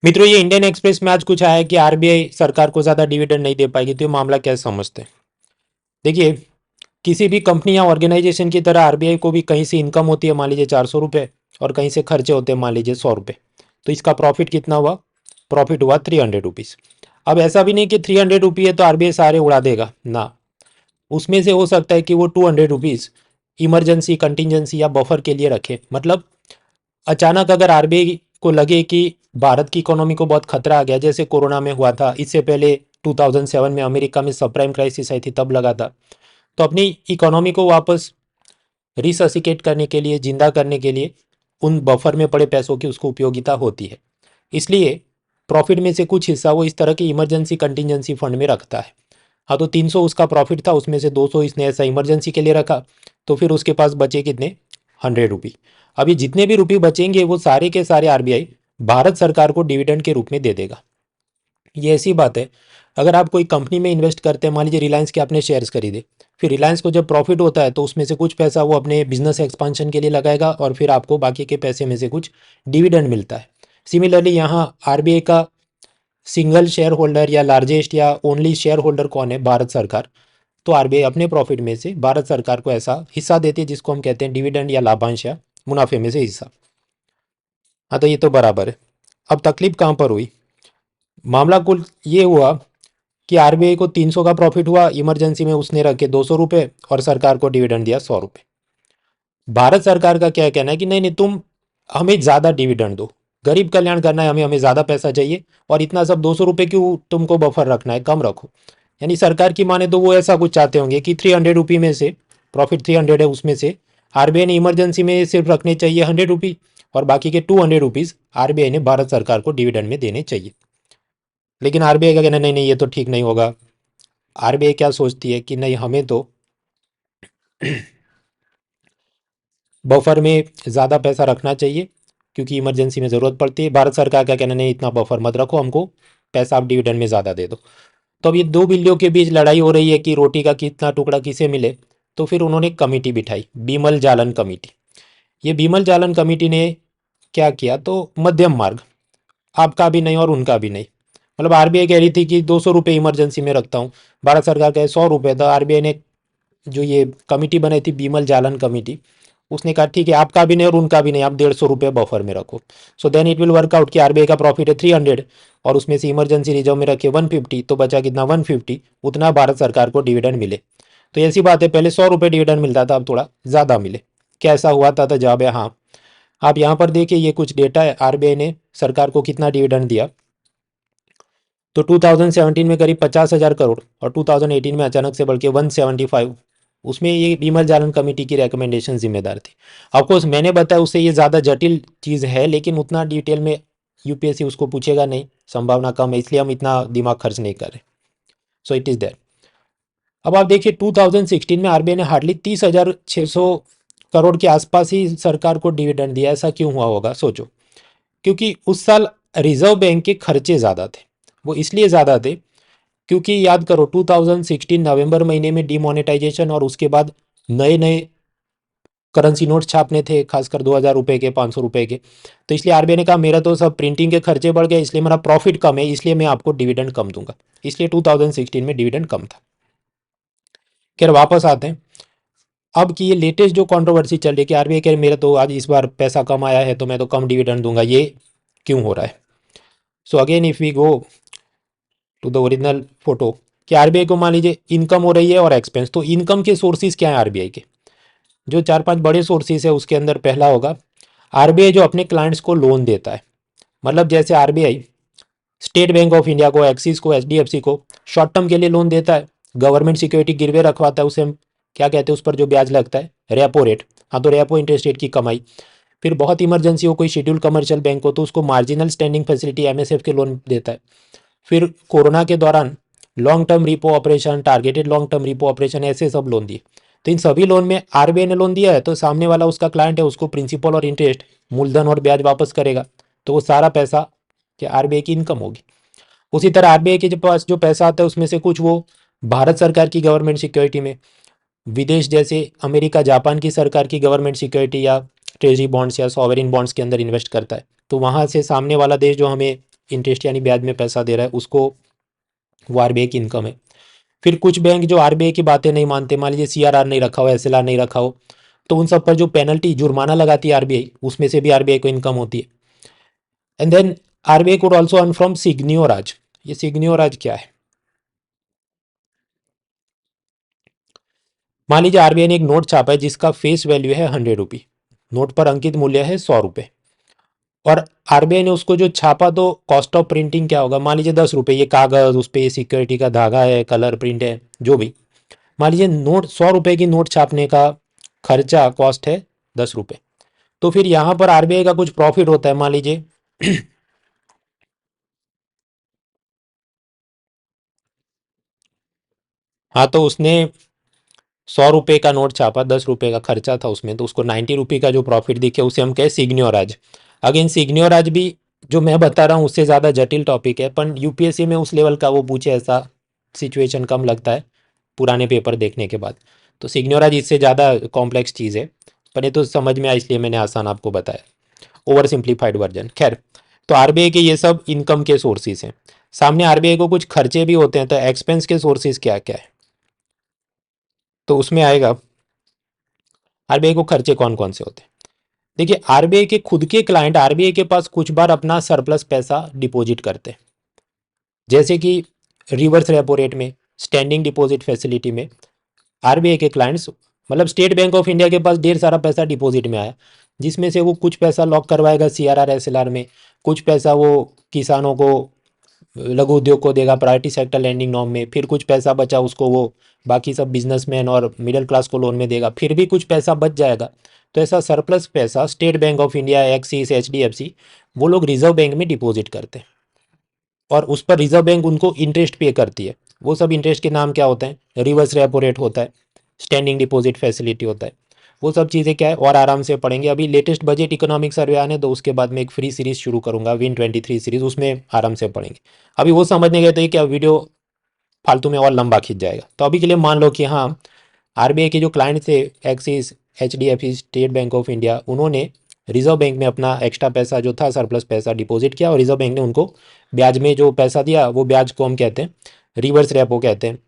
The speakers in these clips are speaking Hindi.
मित्रों, ये इंडियन एक्सप्रेस में आज कुछ आया है कि आरबीआई सरकार को ज़्यादा डिविडेंड नहीं दे पाएगी। तो ये मामला कैसे समझते हैं? देखिए, किसी भी कंपनी या ऑर्गेनाइजेशन की तरह आरबीआई को भी कहीं से इनकम होती है, मान लीजिए 400 रुपये, और कहीं से खर्चे होते हैं, मान लीजिए 100 रुपये। तो इसका प्रॉफिट कितना हुआ? प्रॉफिट हुआ 300 रुपीज़। अब ऐसा भी नहीं कि 300 रुपये है तो आरबीआई सारे उड़ा देगा ना। उसमें से हो सकता है कि वो 200 रुपीज़ इमरजेंसी, कंटिजेंसी या बफर के लिए रखे। मतलब अचानक अगर आरबीआई को लगे कि भारत की इकोनॉमी को बहुत खतरा आ गया, जैसे कोरोना में हुआ था, इससे पहले 2007 में अमेरिका में सब प्राइम क्राइसिस आई थी, तब लगा था। तो अपनी इकोनॉमी को वापस रिससिकेट करने के लिए, जिंदा करने के लिए उन बफर में पड़े पैसों की उसको उपयोगिता होती है। इसलिए प्रॉफिट में से कुछ हिस्सा वो इस तरह के इमरजेंसी कंटिजेंसी फंड में रखता है। हाँ, तो 300 उसका प्रॉफिट था, उसमें से 200 इसने ऐसा इमरजेंसी के लिए रखा। तो फिर उसके पास बचे कितने? 100 रुपये। अभी जितने भी रुपये बचेंगे वो सारे के सारे आरबीआई भारत सरकार को डिविडेंड के रूप में दे देगा। ये ऐसी बात है, अगर आप कोई कंपनी में इन्वेस्ट करते हैं, मान लीजिए रिलायंस के आपने शेयर्स खरीदे, फिर रिलायंस को जब प्रॉफिट होता है तो उसमें से कुछ पैसा वो अपने बिजनेस एक्सपांशन के लिए लगाएगा और फिर आपको बाकी के पैसे में से कुछ डिविडेंड मिलता है। सिमिलरली यहाँ आरबीआई का सिंगल शेयर होल्डर या लार्जेस्ट या ओनली शेयर होल्डर कौन है? भारत सरकार। तो आरबीआई अपने प्रॉफिट में से भारत सरकार को ऐसा हिस्सा देती है जिसको हम कहते हैं डिविडेंड या लाभांश या मुनाफे में से हिस्सा। हाँ, तो ये तो बराबर है। अब तकलीफ कहाँ पर हुई? मामला कुल ये हुआ कि आरबीआई को 300 का प्रॉफिट हुआ, इमरजेंसी में उसने रखे 200 रुपये और सरकार को डिविडेंड दिया 100 रुपये। भारत सरकार का क्या कहना है कि नहीं नहीं, तुम हमें ज़्यादा डिविडेंड दो, गरीब कल्याण करना है, हमें हमें ज़्यादा पैसा चाहिए, और इतना सब 200 रुपये क्यों तुमको बफर रखना है, कम रखो। यानी सरकार की माने तो वो ऐसा कुछ चाहते होंगे कि 300 रुपये में से, प्रॉफिट 300 है, उसमें से आरबीआई ने इमरजेंसी में सिर्फ रखने चाहिए 100 रुपये, और बाकी के 200 रुपीज़ आरबीआई ने भारत सरकार को डिविडेंड में देने चाहिए। लेकिन आरबीआई का कहना नहीं नहीं, ये तो ठीक नहीं होगा। आरबीआई क्या सोचती है कि नहीं, हमें तो बफर में ज़्यादा पैसा रखना चाहिए क्योंकि इमरजेंसी में ज़रूरत पड़ती है। भारत सरकार का कहना नहीं, इतना बफर मत रखो, हमको पैसा आप डिविडेंड में ज़्यादा दे दो। तो अब ये दो बिल्लियों के बीच लड़ाई हो रही है कि रोटी का कितना टुकड़ा किसे मिले। तो फिर उन्होंने एक कमेटी बिठाई, बीमल जालन कमेटी। ये बीमल जालन कमेटी ने क्या किया? तो मध्यम मार्ग, आपका भी नहीं और उनका भी नहीं। मतलब आरबीआई कह रही थी कि 200 रुपये इमरजेंसी में रखता हूँ, भारत सरकार कहे 100 रुपये। तो आरबीआई ने जो ये कमेटी बनाई थी, बीमल जालन कमेटी, उसने कहा ठीक है, आपका भी नहीं और उनका भी नहीं, आप 150 रुपये बफर में रखो। So then it will work out कि आरबीआई का प्रॉफिट है 300 और उसमें से इमरजेंसी रिजर्व में रखे 150, तो बचा कितना? 150। उतना भारत सरकार को डिविडेंड मिले। तो ऐसी बात है, पहले 100 रुपये डिविडेंड मिलता था, अब थोड़ा ज़्यादा मिले। कैसा हुआ था? तो जवाब है हाँ। आप यहाँ पर देखिए, ये कुछ डेटा है, आरबीआई ने सरकार को कितना डिविडेंड दिया। तो 2017 में करीब 50,000 करोड़, और 2018 में अचानक से बढ़ के 175। उसमें ये बीमल जालन कमेटी की रिकमेंडेशन जिम्मेदार थी। ऑफकोर्स मैंने बताया उससे ये ज़्यादा जटिल चीज़ है, लेकिन उतना डिटेल में यूपीएससी उसको पूछेगा नहीं, संभावना कम है, इसलिए हम इतना दिमाग खर्च नहीं कर रहे। So it is there. अब आप देखिए 2016 में आरबीआई ने हार्डली 30,600 करोड़ के आसपास ही सरकार को डिविडेंड दिया। ऐसा क्यों हुआ होगा? सोचो। क्योंकि उस साल रिजर्व बैंक के खर्चे ज़्यादा थे। वो इसलिए ज़्यादा थे क्योंकि याद करो 2016 नवंबर महीने में डिमोनेटाइजेशन और उसके बाद नए नए करेंसी नोट्स छापने थे, खासकर 2,000 रुपये के, 500 रुपये के। तो इसलिए आरबीआई ने कहा मेरा तो सब प्रिंटिंग के खर्चे बढ़ गए, इसलिए मेरा प्रॉफिट कम है, इसलिए मैं आपको डिविडेंड कम दूंगा। इसलिए 2016 में डिविडेंड कम था। खैर, वापस आते हैं। अब की ये लेटेस्ट जो कंट्रोवर्सी चल रही है कि आरबीआई कह मेरा तो आज इस बार पैसा कम आया है तो मैं तो कम डिविडेंड दूंगा, ये क्यों हो रहा है? So again if we go to the original photo, कि आरबीआई को मान लीजिए इनकम हो रही है और एक्सपेंस। तो इनकम के सोर्सेज क्या है आरबीआई के? जो चार पांच बड़े सोर्सेज है उसके अंदर पहला होगा आरबीआई जो अपने क्लाइंट्स को लोन देता है। मतलब जैसे RBI state bank of India को, एक्सिस को, एचडीएफसी को शॉर्ट टर्म के लिए लोन देता है, गवर्नमेंट सिक्योरिटी गिरवे रखवाता है, उसे हम क्या कहते हैं, उस पर जो ब्याज लगता है, रेपो रेट। हाँ, तो रेपो इंटरेस्ट रेट की कमाई। फिर बहुत इमरजेंसी हो, कोई शेड्यूल कमर्शियल बैंक हो, तो उसको मार्जिनल स्टैंडिंग फैसिलिटी एमएसएफ के लोन देता है। फिर कोरोना के दौरान long term repo operation, targeted long term repo operation, ऐसे सब लोन दिए। तो इन सभी लोन में आरबीआई ने लोन दिया है, तो सामने वाला उसका क्लाइंट है, उसको प्रिंसिपल और इंटरेस्ट, मूलधन और ब्याज वापस करेगा। तो वो सारा पैसा क्या आरबीआई की इनकम होगी। उसी तरह आरबीआई के पास जो पैसा आता है उसमें से कुछ वो भारत सरकार की गवर्नमेंट सिक्योरिटी में, विदेश जैसे अमेरिका, जापान की सरकार की गवर्नमेंट सिक्योरिटी या ट्रेजरी बॉन्ड्स या सॉवरिन बॉन्ड्स के अंदर इन्वेस्ट करता है। तो वहाँ से सामने वाला देश जो हमें इंटरेस्ट यानी ब्याज में पैसा दे रहा है उसको, वो आरबीआई की इनकम है। फिर कुछ बैंक जो आरबीआई की बातें नहीं मानते, मान लीजिए सीआरआर नहीं रखा हो, एसएलआर नहीं रखा हो, तो उन सब पर जो पेनल्टी जुर्माना लगाती है आरबीआई, उसमें से भी आरबीआई को इनकम होती है। And then RBI could also earn from seigniorage. ये सिग्नियोराज क्या है? मान लीजिए आरबीआई ने एक नोट छापा है जिसका फेस वैल्यू है 100 रुपी, नोट पर अंकित मूल्य है 100 रुपये, और आरबीआई ने उसको जो छापा तो कॉस्ट ऑफ प्रिंटिंग क्या होगा, मान लीजिए 10 रुपये, ये कागज़, उस पर ये सिक्योरिटी का धागा है, कलर प्रिंट है, जो भी, मान लीजिए नोट 100 रुपये की नोट छापने का खर्चा कॉस्ट है 10 रुपये। तो फिर यहाँ पर आरबीआई का कुछ प्रॉफिट होता है, मान लीजिए हाँ, तो उसने 100 रुपये का नोट छापा, 10 रुपये का खर्चा था उसमें, तो उसको 90 रुपये का जो प्रॉफिट दिखे उसे हम कहे सिग्न्योराज। अगेन सिग्न्योराज भी जो मैं बता रहा हूँ उससे ज़्यादा जटिल टॉपिक है, पर यूपीएससी में उस लेवल का वो पूछे ऐसा सिचुएशन कम लगता है पुराने पेपर देखने के बाद। तो सिग्न्योराज इससे ज़्यादा कॉम्प्लेक्स चीज़ है, पर ये तो समझ में आया इसलिए मैंने आसान आपको बताया, ओवर सिंप्लीफाइड वर्जन। खैर, तो आरबीआई के ये सब इनकम के सोर्सेज हैं। सामने आरबीआई को कुछ खर्चे भी होते हैं, तो एक्सपेंस के सोर्सेज क्या क्या है? तो उसमें आएगा आरबीआई को खर्चे कौन कौन से होते हैं। देखिए, आरबीआई के खुद के क्लाइंट आरबीआई के पास कुछ बार अपना सरप्लस पैसा डिपॉजिट करते हैं, जैसे कि रिवर्स रेपो रेट में, स्टैंडिंग डिपॉजिट फैसिलिटी में आरबीआई के क्लाइंट्स, मतलब स्टेट बैंक ऑफ इंडिया के पास ढेर सारा पैसा डिपॉजिट में आया, जिसमें से वो कुछ पैसा लॉक करवाएगा सीआरआर एसएलआर में, कुछ पैसा वो किसानों को, लघु उद्योग को देगा प्रायोरिटी सेक्टर लैंडिंग नॉर्म में, फिर कुछ पैसा बचा उसको वो बाकी सब बिजनेसमैन और मिडिल क्लास को लोन में देगा, फिर भी कुछ पैसा बच जाएगा। तो ऐसा सरप्लस पैसा state bank of India, axis, HDFC, वो लोग रिजर्व बैंक में डिपॉजिट करते हैं, और उस पर रिजर्व बैंक उनको इंटरेस्ट पे करती है। वो सब इंटरेस्ट के नाम क्या होते हैं? रिवर्स रेपो रेट होता है, स्टैंडिंग डिपॉजिट फैसिलिटी होता है, वो सब चीज़ें क्या है और आराम से पढ़ेंगे। अभी लेटेस्ट बजट इकोनॉमिक सर्वे आने दो, उसके बाद मैं एक फ्री सीरीज शुरू करूंगा, Win23 सीरीज, उसमें आराम से पढ़ेंगे। अभी वो समझने गए तो क्या वीडियो फालतू में और लंबा खींच जाएगा, तो अभी के लिए मान लो कि हाँ, आरबीआई के जो क्लाइंट थे, axis, HDFC, state bank of India, उन्होंने रिजर्व बैंक में अपना एक्स्ट्रा पैसा जो था, सरप्लस पैसा डिपॉजिट किया, और रिजर्व बैंक ने उनको ब्याज में जो पैसा दिया, वो ब्याज को हम कहते हैं रिवर्स रेपो कहते हैं,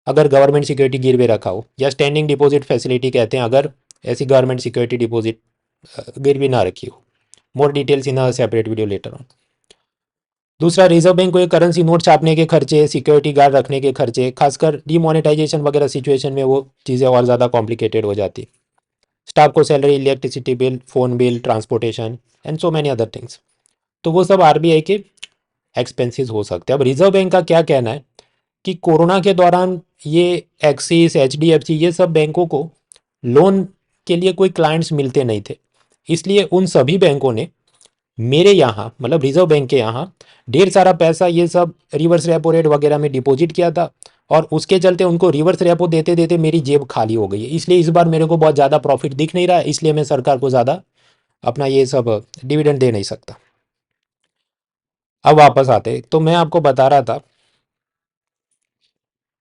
अगर गवर्नमेंट सिक्योरिटी गिरवे रखा हो, या स्टैंडिंग डिपॉजिट फैसिलिटी कहते हैं अगर ऐसी गवर्नमेंट सिक्योरिटी डिपॉजिट गिरवी ना रखी हो। More details in a separate video later on. दूसरा, रिजर्व बैंक को एक करेंसी नोट छापने के खर्चे, सिक्योरिटी गार्ड रखने के खर्चे, खासकर डिमोनेटाइजेशन वगैरह सिचुएशन में वो चीज़ें और ज़्यादा कॉम्प्लिकेटेड हो जाती। स्टाफ को salary, electricity bill, phone bill, transportation and so many other things, तो वो सब आरबीआई के एक्सपेंसेस हो सकते हैं। अब रिजर्व बैंक का क्या कहना है कि कोरोना के दौरान ये एक्सिस, एचडीएफसी, ये सब बैंकों को लोन के लिए कोई क्लाइंट्स मिलते नहीं थे, इसलिए उन सभी बैंकों ने मेरे यहाँ, मतलब रिजर्व बैंक के यहाँ, ढेर सारा पैसा ये सब रिवर्स रेपो रेट वगैरह में डिपॉजिट किया था, और उसके चलते उनको रिवर्स रेपो देते देते मेरी जेब खाली हो गई है, इसलिए इस बार मेरे को बहुत ज़्यादा प्रॉफिट दिख नहीं रहा है, इसलिए मैं सरकार को ज़्यादा अपना ये सब डिविडेंड दे नहीं सकता। अब वापस आते, तो मैं आपको बता रहा था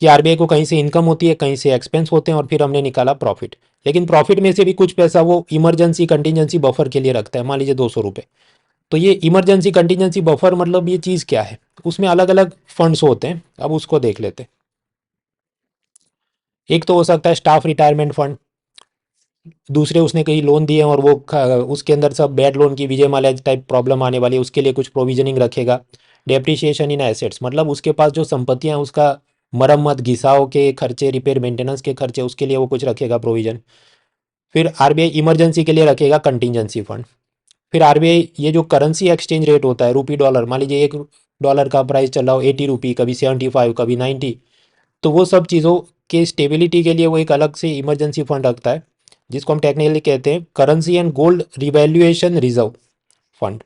कि आरबीआई को कहीं से इनकम होती है, कहीं से एक्सपेंस होते हैं, और फिर हमने निकाला प्रॉफिट। लेकिन प्रॉफिट में से भी कुछ पैसा वो इमरजेंसी कंटीजेंसी बफर के लिए रखता है, मान लीजिए 200 रुपये। तो ये इमरजेंसी कंटीजेंसी बफर मतलब ये चीज़ क्या है? उसमें अलग अलग फंड्स होते हैं, अब उसको देख लेते हैं। एक तो हो सकता है स्टाफ रिटायरमेंट फंड, दूसरे उसने कहीं लोन दिए हैं और वो उसके अंदर सब बैड लोन की विजय माल्या टाइप प्रॉब्लम आने वाली है, उसके लिए कुछ प्रोविजनिंग रखेगा। डेप्रिसिएशन इन एसेट्स, मतलब उसके पास जो संपत्तियां हैं उसका मरम्मत, घिसाव के खर्चे, रिपेयर मेंटेनेंस के खर्चे, उसके लिए वो कुछ रखेगा प्रोविजन। फिर आरबीआई इमरजेंसी के लिए रखेगा कंटीजेंसी फंड। फिर आरबीआई ये जो करेंसी एक्सचेंज रेट होता है रूपी डॉलर, मान लीजिए $1 का प्राइस चल रहा हो 80 रुपी, कभी 75, कभी 90, तो वो सब चीज़ों के स्टेबिलिटी के लिए वो एक अलग से इमरजेंसी फंड रखता है, जिसको हम टेक्निकली कहते हैं currency and gold revaluation reserve fund.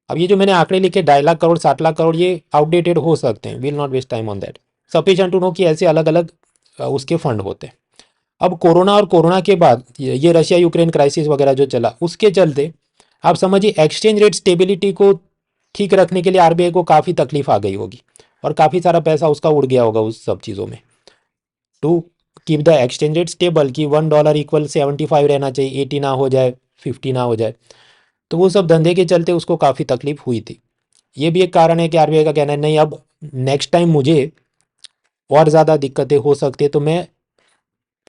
अब ये जो मैंने आंकड़े लिखे 2.5 लाख करोड़, 60 लाख करोड़, ये आउटडेटेड हो सकते हैं, will not waste time on that, sufficient to know कि ऐसे अलग अलग उसके फंड होते हैं। अब कोरोना और कोरोना के बाद ये रशिया यूक्रेन क्राइसिस वगैरह जो चला, उसके चलते आप समझिए एक्सचेंज रेट स्टेबिलिटी को ठीक रखने के लिए आरबीआई को काफ़ी तकलीफ आ गई होगी, और काफ़ी सारा पैसा उसका उड़ गया होगा उस सब चीज़ों में, to keep the exchange rate stable, कि $1 इक्वल 75 रहना चाहिए, 80 ना हो जाए, 50 ना हो जाए। तो वो सब धंधे के चलते उसको काफ़ी तकलीफ हुई थी। ये भी एक कारण है कि आरबीआई का कहना है नहीं, अब नेक्स्ट टाइम मुझे और ज़्यादा दिक्कतें हो सकती है, तो मैं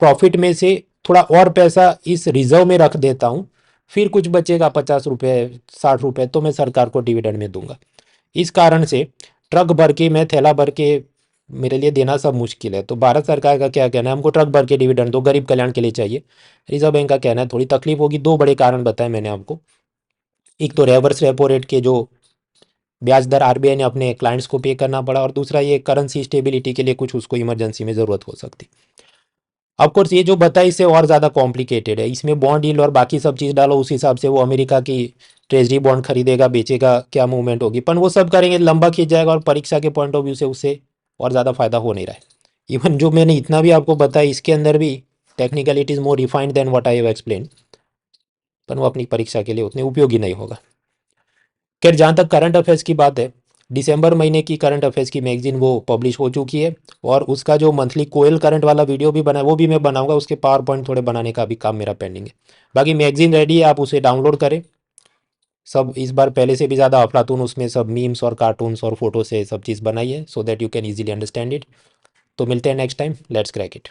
प्रॉफिट में से थोड़ा और पैसा इस रिजर्व में रख देता हूँ, फिर कुछ बचेगा 50 रुपये 60 रुपये तो मैं सरकार को डिविडेंड में दूंगा। इस कारण से ट्रक भर के मैं थैला भर के मेरे लिए देना सब मुश्किल है। तो भारत सरकार का क्या कहना है, हमको ट्रक भर के डिविडेंड दो, गरीब कल्याण के लिए चाहिए। रिजर्व बैंक का कहना है थोड़ी तकलीफ होगी। दो बड़े कारण बताए मैंने आपको। एक तो रिवर्स रेपो रेट के जो ब्याज दर आरबीआई ने अपने क्लाइंट्स को पे करना पड़ा, और दूसरा ये करेंसी स्टेबिलिटी के लिए कुछ उसको इमरजेंसी में ज़रूरत हो सकती। ऑफकोर्स ये जो बताया इससे और ज़्यादा कॉम्प्लिकेटेड है, इसमें बॉन्ड यील्ड और बाकी सब चीज़ डालो, उस हिसाब से वो अमेरिका की ट्रेजरी बॉन्ड खरीदेगा बेचेगा, क्या मूवमेंट होगी, पर वो सब करेंगे लंबा खींच जाएगा, और परीक्षा के पॉइंट ऑफ व्यू से उससे और ज़्यादा फायदा हो नहीं रहा है। इवन जो मैंने इतना भी आपको बताया इसके अंदर भी technical it is more refined than what I have explain, पर वो अपनी परीक्षा के लिए उतने उपयोगी नहीं होगा। खैर, जहाँ तक करंट अफेयर्स की बात है, दिसंबर महीने की करंट अफेयर्स की मैगजीन वो पब्लिश हो चुकी है, और उसका जो मंथली कोयल करंट वाला वीडियो भी बना है वो भी मैं बनाऊंगा। उसके पावर पॉइंट थोड़े बनाने का भी काम मेरा पेंडिंग है। बाकी मैगजीन रेडी है, आप उसे डाउनलोड करें। सब इस बार पहले से भी ज़्यादा अफलातून उसमें सब मीम्स और कार्टून्स और फोटो से सब चीज़ बनाई है, so that you can easily understand it. तो मिलते हैं next time, let's crack it.